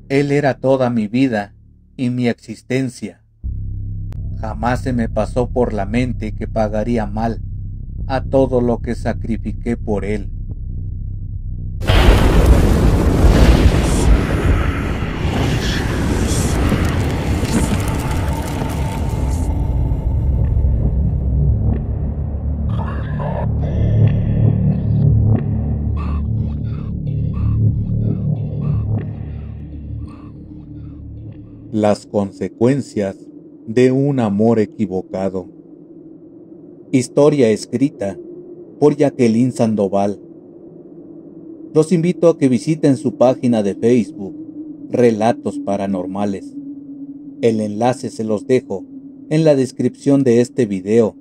Él era toda mi vida y mi existencia. Jamás se me pasó por la mente que pagaría mal a todo lo que sacrifiqué por él. Las consecuencias de un amor equivocado. Historia escrita por Jacqueline Sandoval. Los invito a que visiten su página de Facebook, Relatos Paranormales. El enlace se los dejo en la descripción de este video.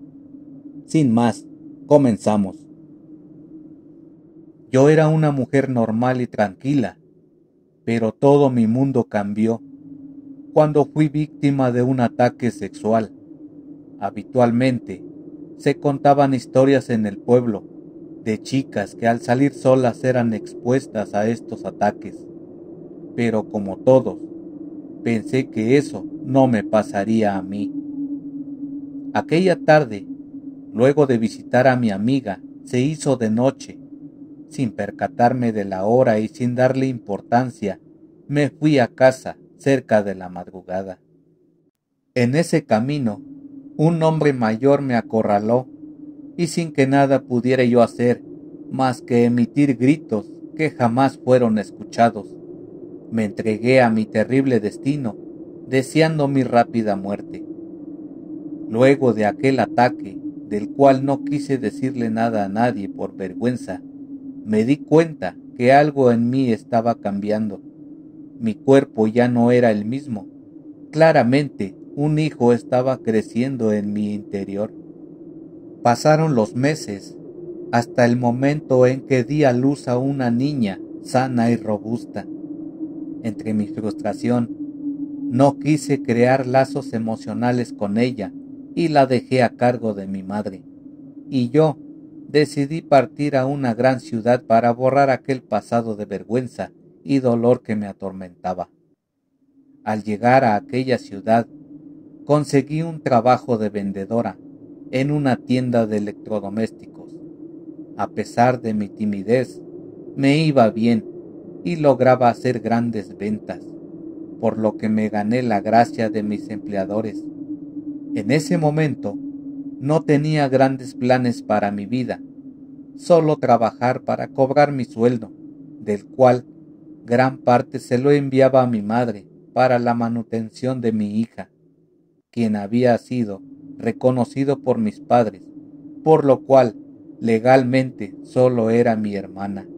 Sin más, comenzamos. Yo era una mujer normal y tranquila, pero todo mi mundo cambió cuando fui víctima de un ataque sexual. Habitualmente, se contaban historias en el pueblo de chicas que al salir solas eran expuestas a estos ataques. Pero como todos, pensé que eso no me pasaría a mí. Aquella tarde, luego de visitar a mi amiga, se hizo de noche. Sin percatarme de la hora y sin darle importancia, me fui a casa cerca de la madrugada. En ese camino, un hombre mayor me acorraló y sin que nada pudiera yo hacer más que emitir gritos que jamás fueron escuchados, me entregué a mi terrible destino, deseando mi rápida muerte. Luego de aquel ataque, del cual no quise decirle nada a nadie por vergüenza, me di cuenta que algo en mí estaba cambiando. Mi cuerpo ya no era el mismo. Claramente, un hijo estaba creciendo en mi interior. Pasaron los meses, hasta el momento en que di a luz a una niña sana y robusta. Entre mi frustración, no quise crear lazos emocionales con ella y la dejé a cargo de mi madre. Y yo decidí partir a una gran ciudad para borrar aquel pasado de vergüenza y dolor que me atormentaba. Al llegar a aquella ciudad, conseguí un trabajo de vendedora en una tienda de electrodomésticos. A pesar de mi timidez, me iba bien y lograba hacer grandes ventas, por lo que me gané la gracia de mis empleadores. En ese momento, no tenía grandes planes para mi vida, solo trabajar para cobrar mi sueldo, del cual gran parte se lo enviaba a mi madre para la manutención de mi hija, quien había sido reconocido por mis padres, por lo cual legalmente solo era mi hermana.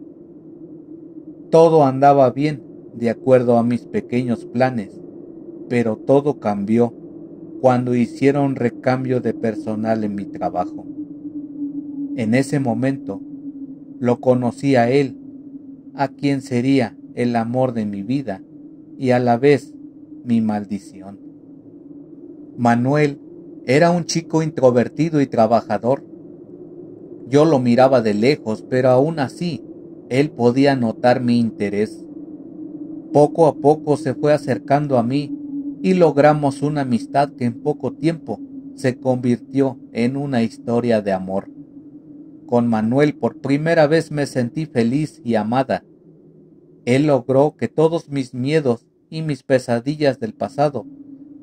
Todo andaba bien, de acuerdo a mis pequeños planes, pero todo cambió cuando hicieron recambio de personal en mi trabajo. En ese momento, lo conocí a él, a quien sería el amor de mi vida y a la vez mi maldición. Manuel era un chico introvertido y trabajador. Yo lo miraba de lejos, pero aún así, él podía notar mi interés. Poco a poco se fue acercando a mí y logramos una amistad que en poco tiempo se convirtió en una historia de amor. Con Manuel por primera vez me sentí feliz y amada. Él logró que todos mis miedos y mis pesadillas del pasado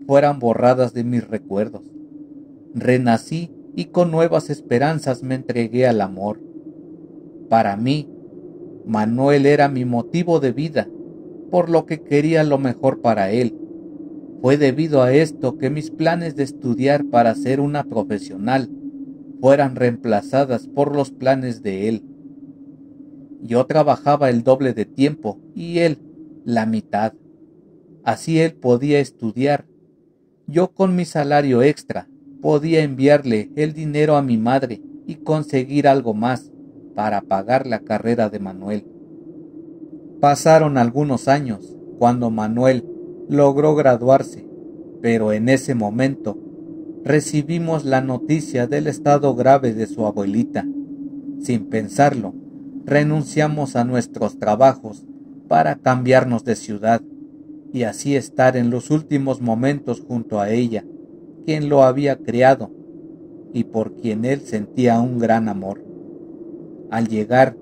fueran borradas de mis recuerdos. Renací y con nuevas esperanzas me entregué al amor. Para mí, Manuel era mi motivo de vida, por lo que quería lo mejor para él. Fue debido a esto que mis planes de estudiar para ser una profesional fueran reemplazadas por los planes de él. Yo trabajaba el doble de tiempo y él la mitad. Así él podía estudiar. Yo con mi salario extra podía enviarle el dinero a mi madre y conseguir algo más para pagar la carrera de Manuel. Pasaron algunos años cuando Manuel logró graduarse, pero en ese momento recibimos la noticia del estado grave de su abuelita. Sin pensarlo, renunciamos a nuestros trabajos para cambiarnos de ciudad y así estar en los últimos momentos junto a ella, quien lo había criado y por quien él sentía un gran amor. Al llegar,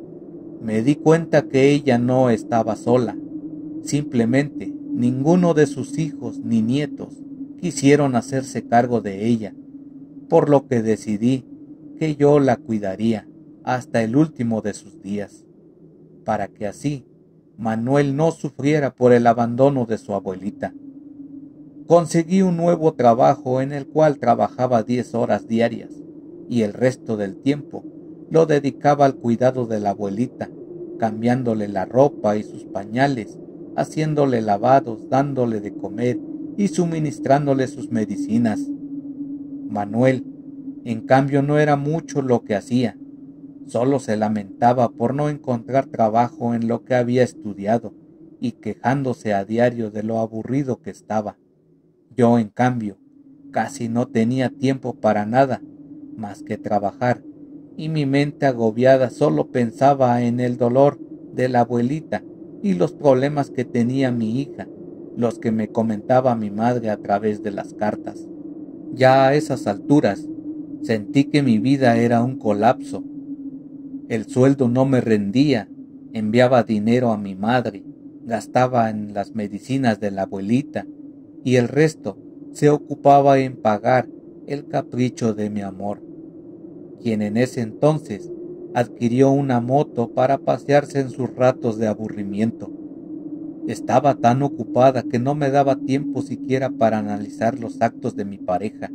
me di cuenta que ella no estaba sola. Simplemente ninguno de sus hijos ni nietos quisieron hacerse cargo de ella, por lo que decidí que yo la cuidaría hasta el último de sus días, para que así Manuel no sufriera por el abandono de su abuelita. Conseguí un nuevo trabajo en el cual trabajaba 10 horas diarias y el resto del tiempo lo dedicaba al cuidado de la abuelita, cambiándole la ropa y sus pañales, haciéndole lavados, dándole de comer y suministrándole sus medicinas. Manuel, en cambio, no era mucho lo que hacía. Solo se lamentaba por no encontrar trabajo en lo que había estudiado y quejándose a diario de lo aburrido que estaba. Yo, en cambio, casi no tenía tiempo para nada más que trabajar, y mi mente agobiada solo pensaba en el dolor de la abuelita y los problemas que tenía mi hija, los que me comentaba mi madre a través de las cartas. Ya a esas alturas, sentí que mi vida era un colapso. El sueldo no me rendía, enviaba dinero a mi madre, gastaba en las medicinas de la abuelita y el resto se ocupaba en pagar el capricho de mi amor, quien en ese entonces adquirió una moto para pasearse en sus ratos de aburrimiento. Estaba tan ocupada que no me daba tiempo siquiera para analizar los actos de mi pareja,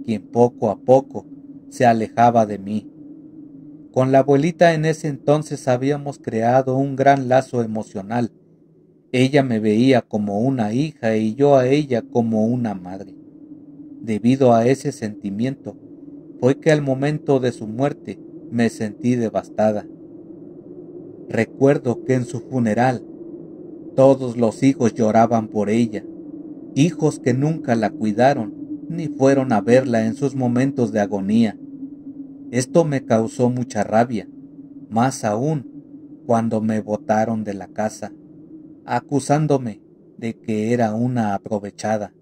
quien poco a poco se alejaba de mí. Con la abuelita en ese entonces habíamos creado un gran lazo emocional. Ella me veía como una hija y yo a ella como una madre. Debido a ese sentimiento, fue que al momento de su muerte me sentí devastada. Recuerdo que en su funeral todos los hijos lloraban por ella, hijos que nunca la cuidaron ni fueron a verla en sus momentos de agonía. Esto me causó mucha rabia, más aún cuando me botaron de la casa, acusándome de que era una aprovechada.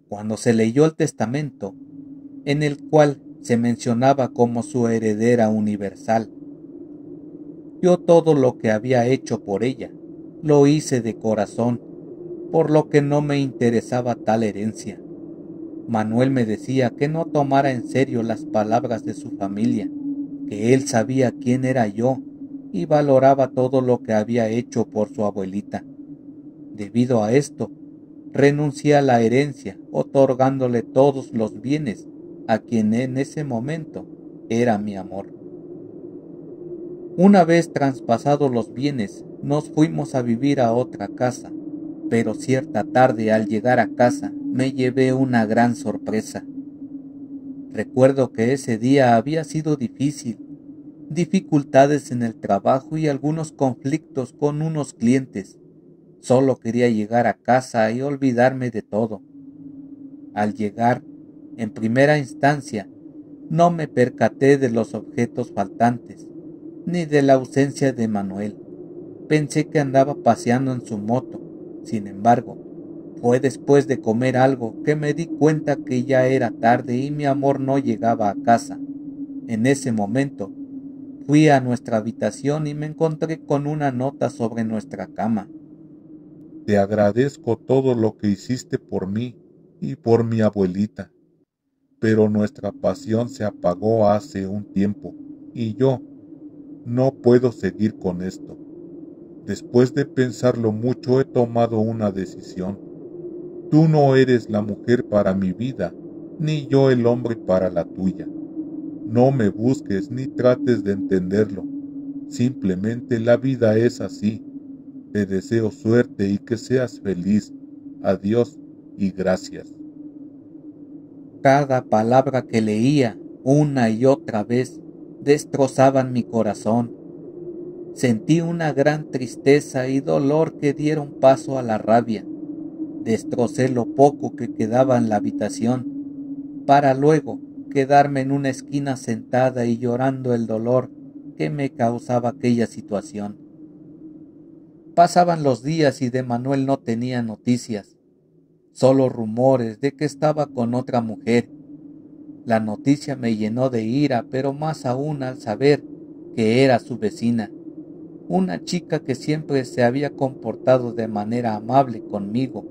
Cuando se leyó el testamento, en el cual se mencionaba como su heredera universal, yo todo lo que había hecho por ella, lo hice de corazón, por lo que no me interesaba tal herencia. Manuel me decía que no tomara en serio las palabras de su familia, que él sabía quién era yo y valoraba todo lo que había hecho por su abuelita. Debido a esto, renuncié a la herencia, otorgándole todos los bienes a quien en ese momento era mi amor. Una vez traspasados los bienes, nos fuimos a vivir a otra casa, pero cierta tarde al llegar a casa me llevé una gran sorpresa. Recuerdo que ese día había sido difícil, dificultades en el trabajo y algunos conflictos con unos clientes. Solo quería llegar a casa y olvidarme de todo. Al llegar, en primera instancia, no me percaté de los objetos faltantes, ni de la ausencia de Manuel. Pensé que andaba paseando en su moto. Sin embargo, fue después de comer algo que me di cuenta que ya era tarde y mi amor no llegaba a casa. En ese momento, fui a nuestra habitación y me encontré con una nota sobre nuestra cama. Te agradezco todo lo que hiciste por mí y por mi abuelita, pero nuestra pasión se apagó hace un tiempo y yo no puedo seguir con esto. Después de pensarlo mucho he tomado una decisión. Tú no eres la mujer para mi vida, ni yo el hombre para la tuya. No me busques ni trates de entenderlo. Simplemente la vida es así. Te deseo suerte y que seas feliz. Adiós y gracias. Cada palabra que leía una y otra vez destrozaban mi corazón. Sentí una gran tristeza y dolor que dieron paso a la rabia. Destrocé lo poco que quedaba en la habitación, para luego quedarme en una esquina sentada y llorando el dolor que me causaba aquella situación. Pasaban los días y de Manuel no tenía noticias, solo rumores de que estaba con otra mujer. La noticia me llenó de ira, pero más aún al saber que era su vecina, una chica que siempre se había comportado de manera amable conmigo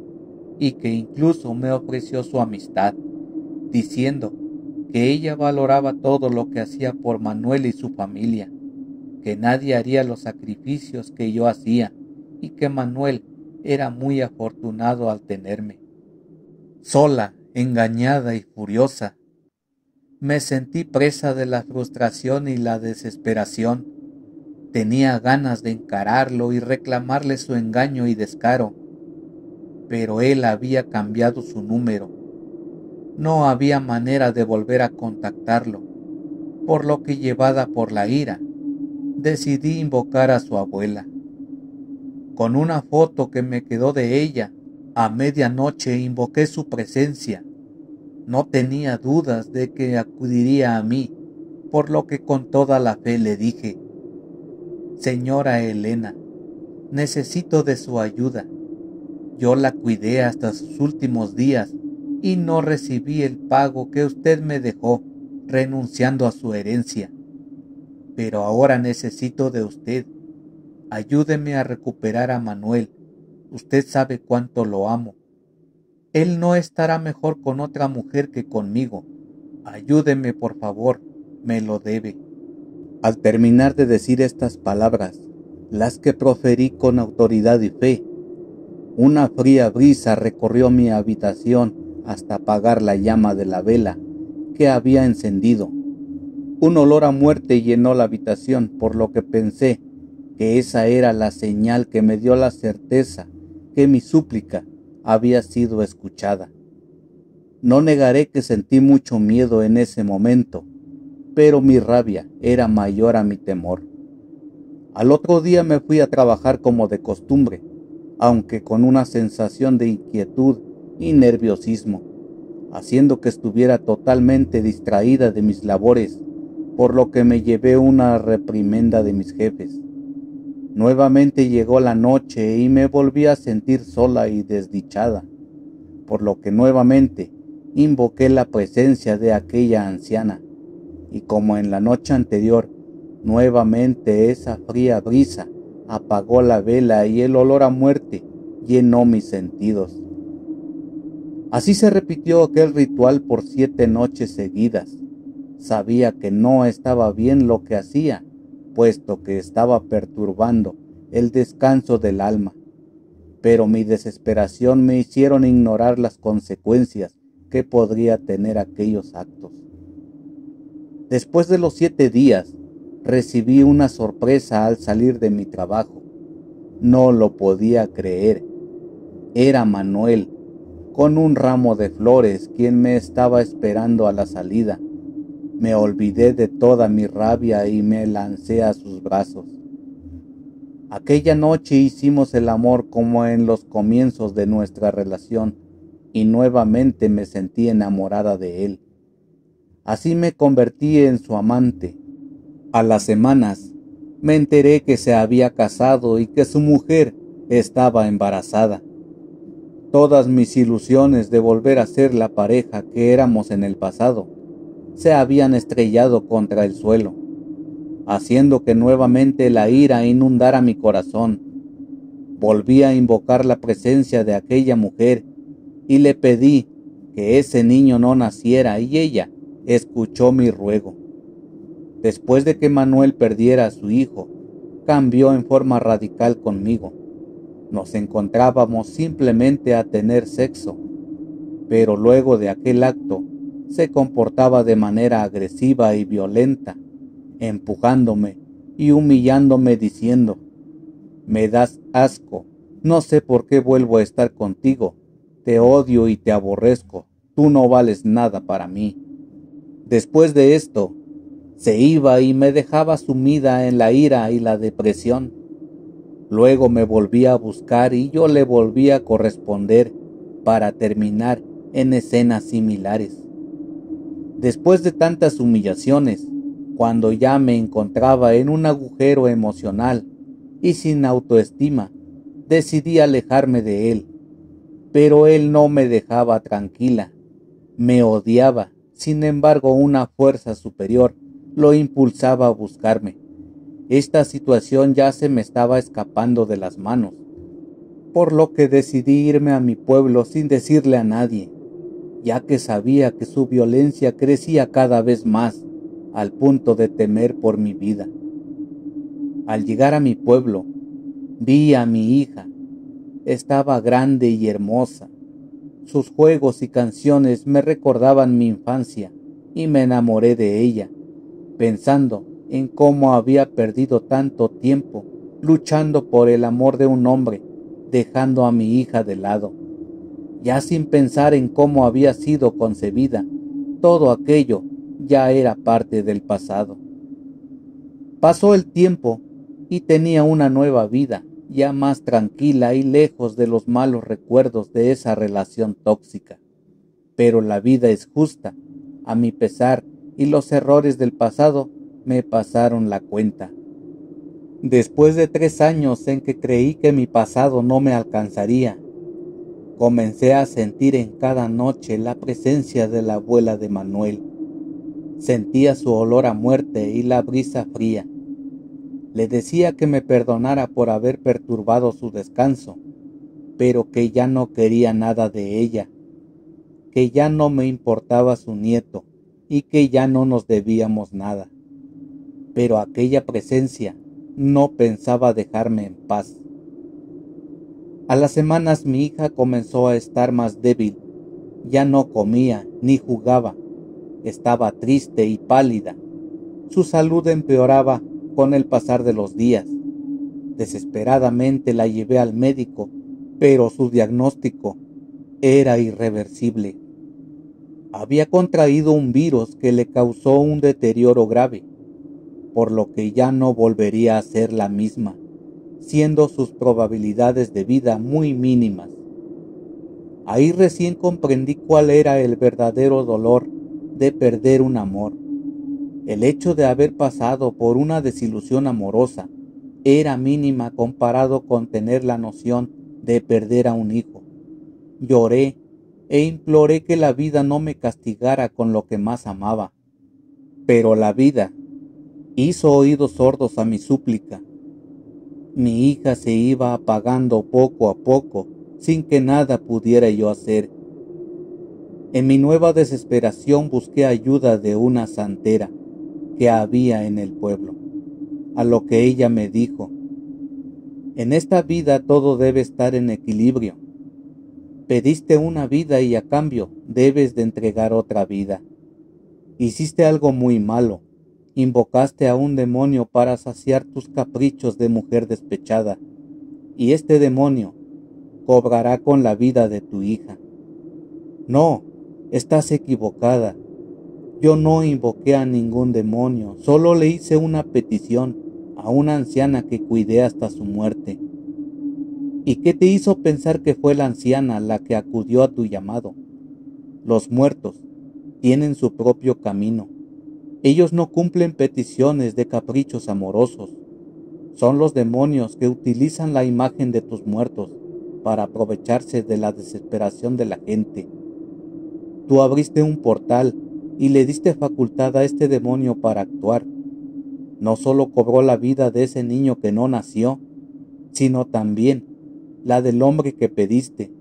y que incluso me ofreció su amistad, diciendo que ella valoraba todo lo que hacía por Manuel y su familia, que nadie haría los sacrificios que yo hacía y que Manuel era muy afortunado al tenerme. Sola, engañada y furiosa, me sentí presa de la frustración y la desesperación. Tenía ganas de encararlo y reclamarle su engaño y descaro, pero él había cambiado su número. No había manera de volver a contactarlo, por lo que, llevada por la ira, decidí invocar a su abuela. Con una foto que me quedó de ella, a medianoche invoqué su presencia. No tenía dudas de que acudiría a mí, por lo que con toda la fe le dije: Señora Elena, necesito de su ayuda. Yo la cuidé hasta sus últimos días y no recibí el pago que usted me dejó, renunciando a su herencia. Pero ahora necesito de usted. Ayúdeme a recuperar a Manuel. Usted sabe cuánto lo amo. Él no estará mejor con otra mujer que conmigo. Ayúdeme, por favor, me lo debe. Al terminar de decir estas palabras, las que proferí con autoridad y fe, una fría brisa recorrió mi habitación hasta apagar la llama de la vela que había encendido. Un olor a muerte llenó la habitación, por lo que pensé que esa era la señal que me dio la certeza que mi súplica había sido escuchada. No negaré que sentí mucho miedo en ese momento, pero mi rabia era mayor a mi temor. Al otro día me fui a trabajar como de costumbre, aunque con una sensación de inquietud y nerviosismo, haciendo que estuviera totalmente distraída de mis labores, por lo que me llevé una reprimenda de mis jefes. Nuevamente llegó la noche y me volví a sentir sola y desdichada, por lo que nuevamente invoqué la presencia de aquella anciana, y como en la noche anterior, nuevamente esa fría brisa apagó la vela y el olor a muerte llenó mis sentidos. Así se repitió aquel ritual por 7 noches seguidas. Sabía que no estaba bien lo que hacía, puesto que estaba perturbando el descanso del alma, pero mi desesperación me hicieron ignorar las consecuencias que podría tener aquellos actos. Después de los 7 días, recibí una sorpresa al salir de mi trabajo. No lo podía creer. Era Manuel, con un ramo de flores, quien me estaba esperando a la salida. Me olvidé de toda mi rabia y me lancé a sus brazos. Aquella noche hicimos el amor como en los comienzos de nuestra relación y nuevamente me sentí enamorada de él. Así me convertí en su amante. A las semanas me enteré que se había casado y que su mujer estaba embarazada. Todas mis ilusiones de volver a ser la pareja que éramos en el pasado se habían estrellado contra el suelo, haciendo que nuevamente la ira inundara mi corazón. Volví a invocar la presencia de aquella mujer y le pedí que ese niño no naciera, y ella escuchó mi ruego. Después de que Manuel perdiera a su hijo, cambió en forma radical conmigo. Nos encontrábamos simplemente a tener sexo, pero luego de aquel acto se comportaba de manera agresiva y violenta, empujándome y humillándome diciendo: «Me das asco, no sé por qué vuelvo a estar contigo, te odio y te aborrezco, tú no vales nada para mí». Después de esto, se iba y me dejaba sumida en la ira y la depresión. Luego me volvía a buscar y yo le volvía a corresponder para terminar en escenas similares. Después de tantas humillaciones, cuando ya me encontraba en un agujero emocional y sin autoestima, decidí alejarme de él, pero él no me dejaba tranquila, me odiaba. Sin embargo, una fuerza superior lo impulsaba a buscarme. Esta situación ya se me estaba escapando de las manos, por lo que decidí irme a mi pueblo sin decirle a nadie, ya que sabía que su violencia crecía cada vez más, al punto de temer por mi vida. Al llegar a mi pueblo, vi a mi hija. Estaba grande y hermosa. Sus juegos y canciones me recordaban mi infancia y me enamoré de ella, pensando en cómo había perdido tanto tiempo luchando por el amor de un hombre, dejando a mi hija de lado. Ya sin pensar en cómo había sido concebida, todo aquello ya era parte del pasado. Pasó el tiempo y tenía una nueva vida, ya más tranquila y lejos de los malos recuerdos de esa relación tóxica. Pero la vida es justa, a mi pesar, y los errores del pasado me pasaron la cuenta. Después de 3 años en que creí que mi pasado no me alcanzaría, comencé a sentir en cada noche la presencia de la abuela de Manuel. Sentía su olor a muerte y la brisa fría. Le decía que me perdonara por haber perturbado su descanso, pero que ya no quería nada de ella, que ya no me importaba su nieto y que ya no nos debíamos nada. Pero aquella presencia no pensaba dejarme en paz. A las semanas mi hija comenzó a estar más débil. Ya no comía ni jugaba. Estaba triste y pálida. Su salud empeoraba con el pasar de los días. Desesperadamente la llevé al médico, pero su diagnóstico era irreversible. Había contraído un virus que le causó un deterioro grave, por lo que ya no volvería a ser la misma, siendo sus probabilidades de vida muy mínimas. Ahí recién comprendí cuál era el verdadero dolor de perder un amor. El hecho de haber pasado por una desilusión amorosa era mínima comparado con tener la noción de perder a un hijo. Lloré e imploré que la vida no me castigara con lo que más amaba. Pero la vida hizo oídos sordos a mi súplica. Mi hija se iba apagando poco a poco, sin que nada pudiera yo hacer. En mi nueva desesperación busqué ayuda de una santera que había en el pueblo, a lo que ella me dijo: en esta vida todo debe estar en equilibrio. Pediste una vida y a cambio debes de entregar otra vida. Hiciste algo muy malo. Invocaste a un demonio para saciar tus caprichos de mujer despechada, y este demonio cobrará con la vida de tu hija. No, estás equivocada. Yo no invoqué a ningún demonio, solo le hice una petición a una anciana que cuidé hasta su muerte. ¿Y qué te hizo pensar que fue la anciana la que acudió a tu llamado? Los muertos tienen su propio camino. Ellos no cumplen peticiones de caprichos amorosos. Son los demonios que utilizan la imagen de tus muertos para aprovecharse de la desesperación de la gente. Tú abriste un portal y le diste facultad a este demonio para actuar. No solo cobró la vida de ese niño que no nació, sino también la del hombre que pediste.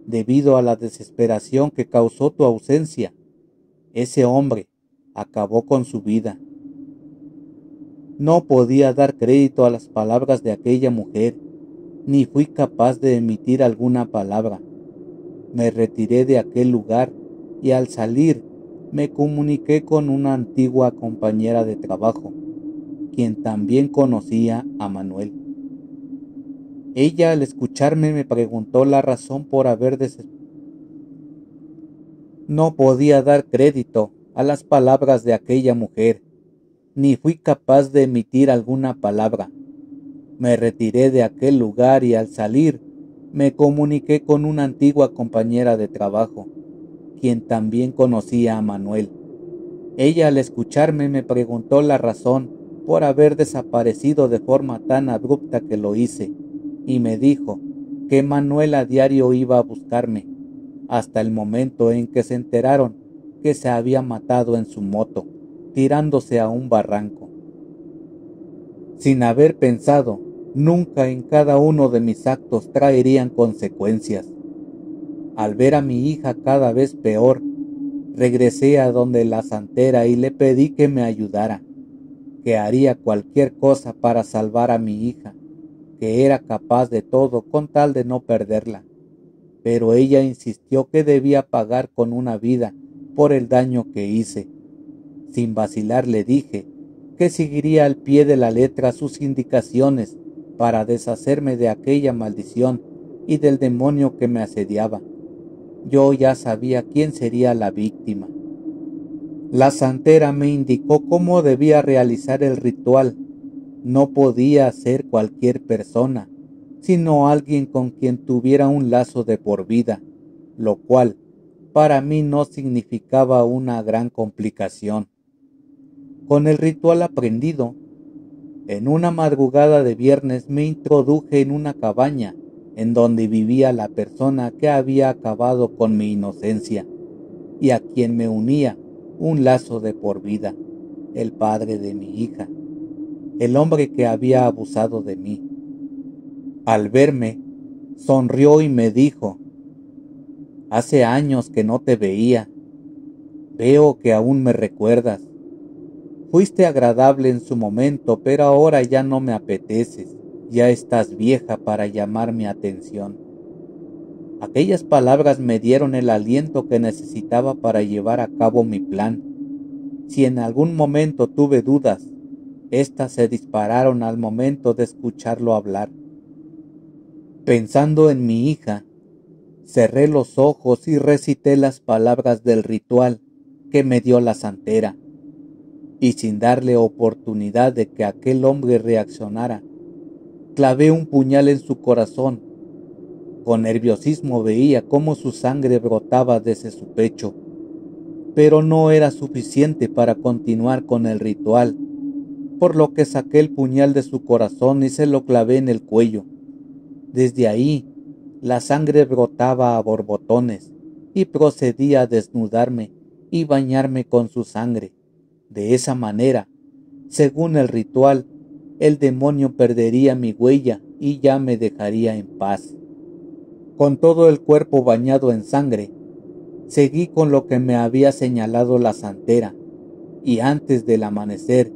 Debido a la desesperación que causó tu ausencia, ese hombre acabó con su vida. No podía dar crédito a las palabras de aquella mujer, ni fui capaz de emitir alguna palabra. Me retiré de aquel lugar y al salir me comuniqué con una antigua compañera de trabajo, quien también conocía a Manuel. Ella, al escucharme, me preguntó la razón por haber No podía dar crédito a las palabras de aquella mujer, ni fui capaz de emitir alguna palabra. Me retiré de aquel lugar y al salir me comuniqué con una antigua compañera de trabajo, quien también conocía a Manuel. Ella, al escucharme, me preguntó la razón por haber desaparecido de forma tan abrupta que lo hice. y me dijo que Manuel a diario iba a buscarme, hasta el momento en que se enteraron que se había matado en su moto, tirándose a un barranco. Sin haber pensado, nunca en cada uno de mis actos traerían consecuencias. Al ver a mi hija cada vez peor, regresé a donde la santera y le pedí que me ayudara, que haría cualquier cosa para salvar a mi hija, que era capaz de todo con tal de no perderla. Pero ella insistió que debía pagar con una vida por el daño que hice. Sin vacilar le dije que seguiría al pie de la letra sus indicaciones para deshacerme de aquella maldición y del demonio que me asediaba. Yo ya sabía quién sería la víctima. La santera me indicó cómo debía realizar el ritual. No podía ser cualquier persona, sino alguien con quien tuviera un lazo de por vida, lo cual para mí no significaba una gran complicación. Con el ritual aprendido, en una madrugada de viernes me introduje en una cabaña en donde vivía la persona que había acabado con mi inocencia y a quien me unía un lazo de por vida, el padre de mi hija, el hombre que había abusado de mí. Al verme, sonrió y me dijo: «Hace años que no te veía. Veo que aún me recuerdas. Fuiste agradable en su momento, pero ahora ya no me apeteces. Ya estás vieja para llamar mi atención». Aquellas palabras me dieron el aliento que necesitaba para llevar a cabo mi plan. Si en algún momento tuve dudas, éstas se dispararon al momento de escucharlo hablar. Pensando en mi hija, cerré los ojos y recité las palabras del ritual que me dio la santera, y sin darle oportunidad de que aquel hombre reaccionara, clavé un puñal en su corazón. Con nerviosismo veía cómo su sangre brotaba desde su pecho, pero no era suficiente para continuar con el ritual, por lo que saqué el puñal de su corazón y se lo clavé en el cuello. Desde ahí, la sangre brotaba a borbotones y procedí a desnudarme y bañarme con su sangre. De esa manera, según el ritual, el demonio perdería mi huella y ya me dejaría en paz. Con todo el cuerpo bañado en sangre, seguí con lo que me había señalado la santera, y antes del amanecer,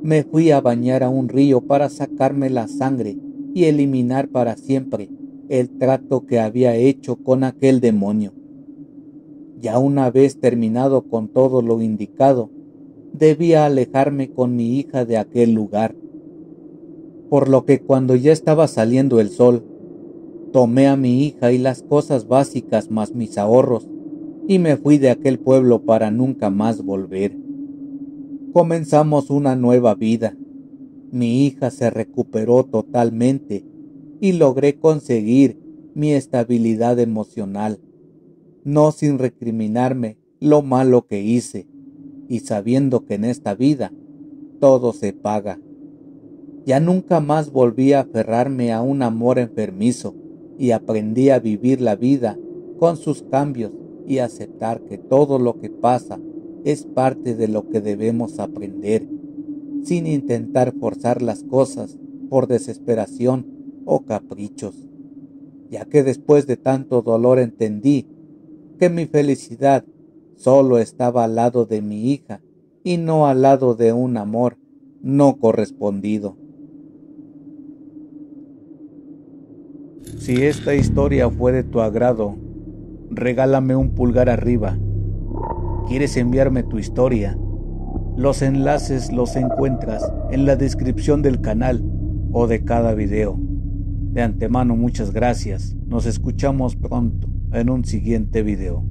me fui a bañar a un río para sacarme la sangre y eliminar para siempre el trato que había hecho con aquel demonio. Ya una vez terminado con todo lo indicado, debía alejarme con mi hija de aquel lugar. Por lo que cuando ya estaba saliendo el sol, tomé a mi hija y las cosas básicas más mis ahorros y me fui de aquel pueblo para nunca más volver. Comenzamos una nueva vida. Mi hija se recuperó totalmente y logré conseguir mi estabilidad emocional, no sin recriminarme lo malo que hice y sabiendo que en esta vida todo se paga. Ya nunca más volví a aferrarme a un amor enfermizo y aprendí a vivir la vida con sus cambios y aceptar que todo lo que pasa es parte de lo que debemos aprender, sin intentar forzar las cosas por desesperación o caprichos, ya que después de tanto dolor entendí que mi felicidad solo estaba al lado de mi hija y no al lado de un amor no correspondido. Si esta historia fue de tu agrado, regálame un pulgar arriba. ¿Quieres enviarme tu historia? Los enlaces los encuentras en la descripción del canal o de cada video. De antemano, muchas gracias. Nos escuchamos pronto en un siguiente video.